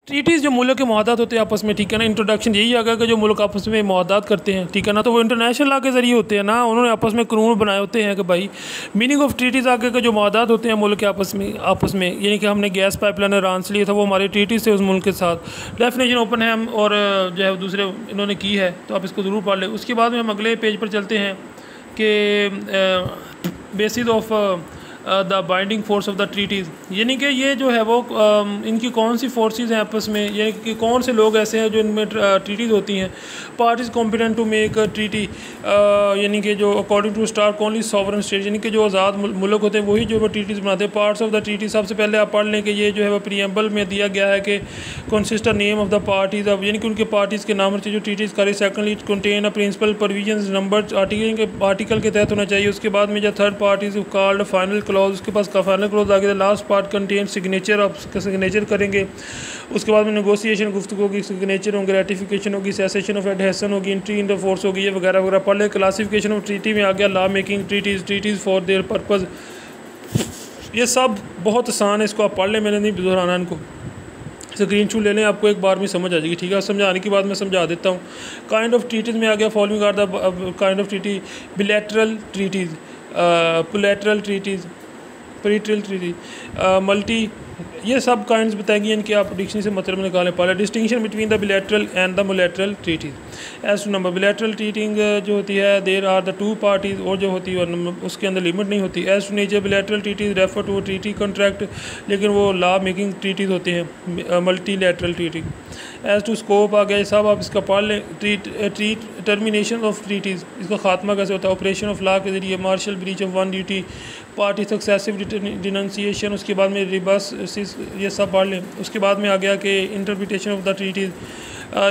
Treaties जो मुल्क के मुआहदात होते हैं आपस में, ठीक है ना। इंट्रोडक्शन यही आ गया कि जो मुल्क आपस में मुआहदात करते हैं, ठीक है ना, तो वो इंटरनेशनल लॉ के ज़रिए होते हैं ना, उन्होंने आपस में कानून बनाए होते हैं कि भाई मीनिंग ऑफ ट्रीटीज़ आगे के जो मुआहदात होते हैं मुल्क के आपस में यानी कि हमने गैस पाइपलाइन ईरान से लिया था, वो हमारे ट्रीटीज़ थे उस मुल्क के साथ। डेफिनेशन ओपन है और जो है दूसरे इन्होंने की है, तो आप इसको ज़रूर पढ़ लें। उसके बाद में हम अगले पेज पर चलते हैं कि basis of the binding force of the treaties, यानी कि ये जो है वो इनकी कौन सी फोर्सेस हैं आपस में, यानी कि कौन से लोग ऐसे हैं जो इनमें ट्रीटीज़ होती हैं। Parties competent to make treaty, यानी कि जो according to star only sovereign state, यानी कि जो आज़ाद मुल्क होते हैं वही जो वो ट्रीटीज़ बनाते हैं। पार्ट्स ऑफ द ट्रीटी, सबसे पहले आप पढ़ लें कि ये जो है वो प्रीएम्बल में दिया गया है कि consist name of the parties, अब यानी कि उनके पार्टीज़ के नाम से जो ट्रीटीज़ करे। Secondly it contain a principal provisions number article के तहत होना चाहिए। उसके बाद में जो third parties called final clause, उसके पास का फाइनल क्लॉज आ गया। लास्ट पार्ट कंटेन सिग्नेचर, आप सिग्नेचर करेंगे। उसके बाद में नेगोशिएशन, गुफ्तगू होगी, सिग्नेचर होंगे, रेटिफिकेशन होगी, सेसेशन ऑफ एडहेशन होगी, एंट्री इन द फोर्स होगी, ये वगैरह वगैरह पढ़ ले। क्लासिफिकेशन ऑफ ट्रीटी में आ गया law making treaties for their purpose, ये सब बहुत आसान है, इसको आप पढ़ लें, मैंने नहीं दोहराना इनको। स्क्रीन शॉट ले लें, आपको एक बार में समझ आ जाएगी, ठीक है। समझाने के बाद मैं समझा देता हूँ। काइंड ऑफ ट्रीटीज़ में आ गया following are the kind of treaty, bilateral treaties, plurilateral treaties, पेरिटरल ट्रीटी, मल्टी, ये सब काइंड्स बताएंगी। इनके आप डिक्शनरी से मतलब निकालें। पहले distinction between the bilateral and the multilateral treaties as to number. Bilateral treating जो होती है there are the two parties, और जो होती है उसके अंदर लिमिट नहीं होती। As to nature bilateral treaties refer to treaty contract, लेकिन वो लॉ मेकिंग ट्रीटीज़ होते हैं। Multilateral treating as to scope आ गया, ये सब आप इसका पढ़ लें। टर्मिनेशन ऑफ ट्रीटीज़, इसका खात्मा कैसे होता है। ऑपरेशन ऑफ लॉ के ज़रिए। Material breach of one duty, party successive denunciation, उसके बाद में रिबस, ये सब पढ़ लें। उसके बाद में आ गया कि इंटरप्रिटेशन ऑफ द ट्रीटीज़,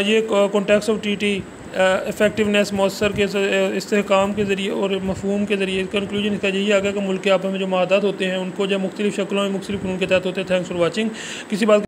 ये कॉन्टेक्स्ट ऑफ ट्रीटी, इफेक्टिवनेस मौसर के इस्तेहकाम के ज़रिए और मफहूम के ज़रिए। कंक्लूजन इसका यही आ गया कि मुल्क के आपस में जो मुआहदात होते हैं उनको जब मुख्तलिफ़ शक्लों में मुख्तलिफ़ कानून के तहत होते हैं। Thanks for watching. किसी बात